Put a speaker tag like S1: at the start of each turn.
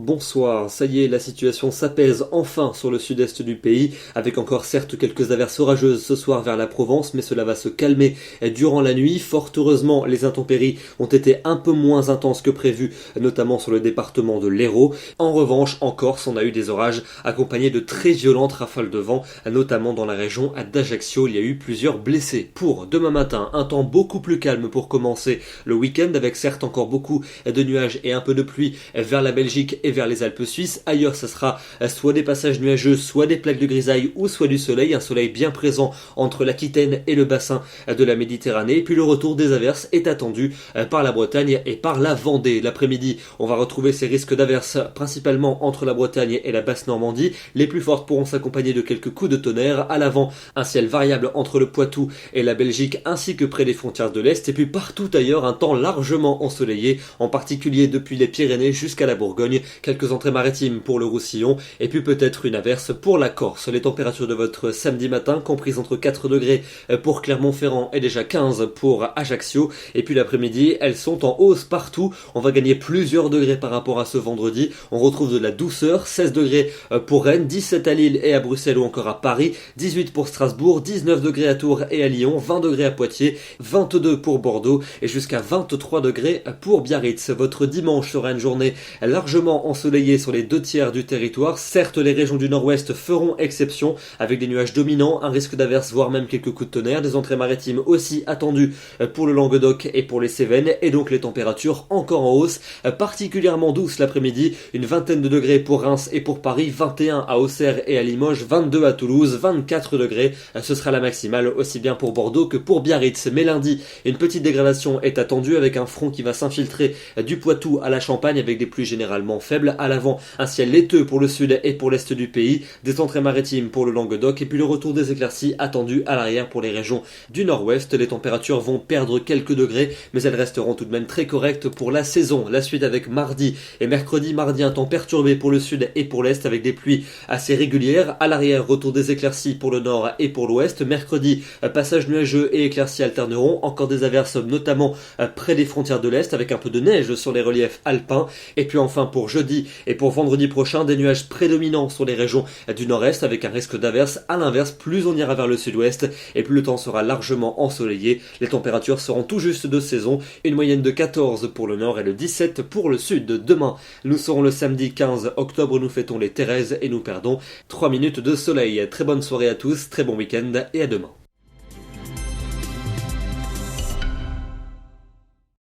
S1: Bonsoir, ça y est, la situation s'apaise enfin sur le sud-est du pays, avec encore certes quelques averses orageuses ce soir vers la Provence, mais cela va se calmer durant la nuit. Fort heureusement, les intempéries ont été un peu moins intenses que prévu, notamment sur le département de l'Hérault. En revanche, en Corse, on a eu des orages accompagnés de très violentes rafales de vent, notamment dans la région d'Ajaccio. Il y a eu plusieurs blessés. Pour demain matin, un temps beaucoup plus calme pour commencer le week-end, avec certes encore beaucoup de nuages et un peu de pluie vers la Belgique et vers les Alpes suisses. Ailleurs, ce sera soit des passages nuageux, soit des plaques de grisaille ou soit du soleil. Un soleil bien présent entre l'Aquitaine et le bassin de la Méditerranée. Et puis le retour des averses est attendu par la Bretagne et par la Vendée. L'après-midi, on va retrouver ces risques d'averses principalement entre la Bretagne et la basse Normandie. Les plus fortes pourront s'accompagner de quelques coups de tonnerre. À l'avant, un ciel variable entre le Poitou et la Belgique ainsi que près des frontières de l'Est. Et puis partout ailleurs, un temps largement ensoleillé, en particulier depuis les Pyrénées jusqu'à la Bourgogne. Quelques entrées maritimes pour le Roussillon et puis peut-être une averse pour la Corse. Les températures de votre samedi matin comprises entre 4 degrés pour Clermont-Ferrand et déjà 15 pour Ajaccio. Et puis l'après-midi, elles sont en hausse partout. On va gagner plusieurs degrés par rapport à ce vendredi. On retrouve de la douceur, 16 degrés pour Rennes, 17 à Lille et à Bruxelles ou encore à Paris, 18 pour Strasbourg, 19 degrés à Tours et à Lyon, 20 degrés à Poitiers, 22 pour Bordeaux et jusqu'à 23 degrés pour Biarritz. Votre dimanche sera une journée largement ensoleillée sur les 2 tiers du territoire. Certes, les régions du nord-ouest feront exception avec des nuages dominants, un risque d'averse voire même quelques coups de tonnerre, des entrées maritimes aussi attendues pour le Languedoc et pour les Cévennes et donc les températures encore en hausse, particulièrement douces l'après-midi, une vingtaine de degrés pour Reims et pour Paris, 21 à Auxerre et à Limoges, 22 à Toulouse, 24 degrés, ce sera la maximale aussi bien pour Bordeaux que pour Biarritz. Mais lundi, une petite dégradation est attendue avec un front qui va s'infiltrer du Poitou à la Champagne avec des pluies généralement faibles. À l'avant, un ciel laiteux pour le sud et pour l'est du pays, des entrées maritimes pour le Languedoc et puis le retour des éclaircies attendu à l'arrière pour les régions du nord-ouest. Les températures vont perdre quelques degrés, mais elles resteront tout de même très correctes pour la saison. La suite avec mardi et mercredi. Mardi, un temps perturbé pour le sud et pour l'est avec des pluies assez régulières. À l'arrière, retour des éclaircies pour le nord et pour l'ouest. Mercredi, passage nuageux et éclaircies alterneront. Encore des averses notamment près des frontières de l'est avec un peu de neige sur les reliefs alpins. Et puis enfin pour jeudi et pour vendredi prochain, des nuages prédominants sur les régions du nord-est avec un risque d'averse. À l'inverse, plus on ira vers le sud-ouest et plus le temps sera largement ensoleillé. Les températures seront tout juste de saison, une moyenne de 14 pour le nord et le 17 pour le sud. Demain, nous serons le samedi 15 octobre, nous fêtons les Thérèses et nous perdons 3 minutes de soleil. Très bonne soirée à tous, très bon week-end et à demain.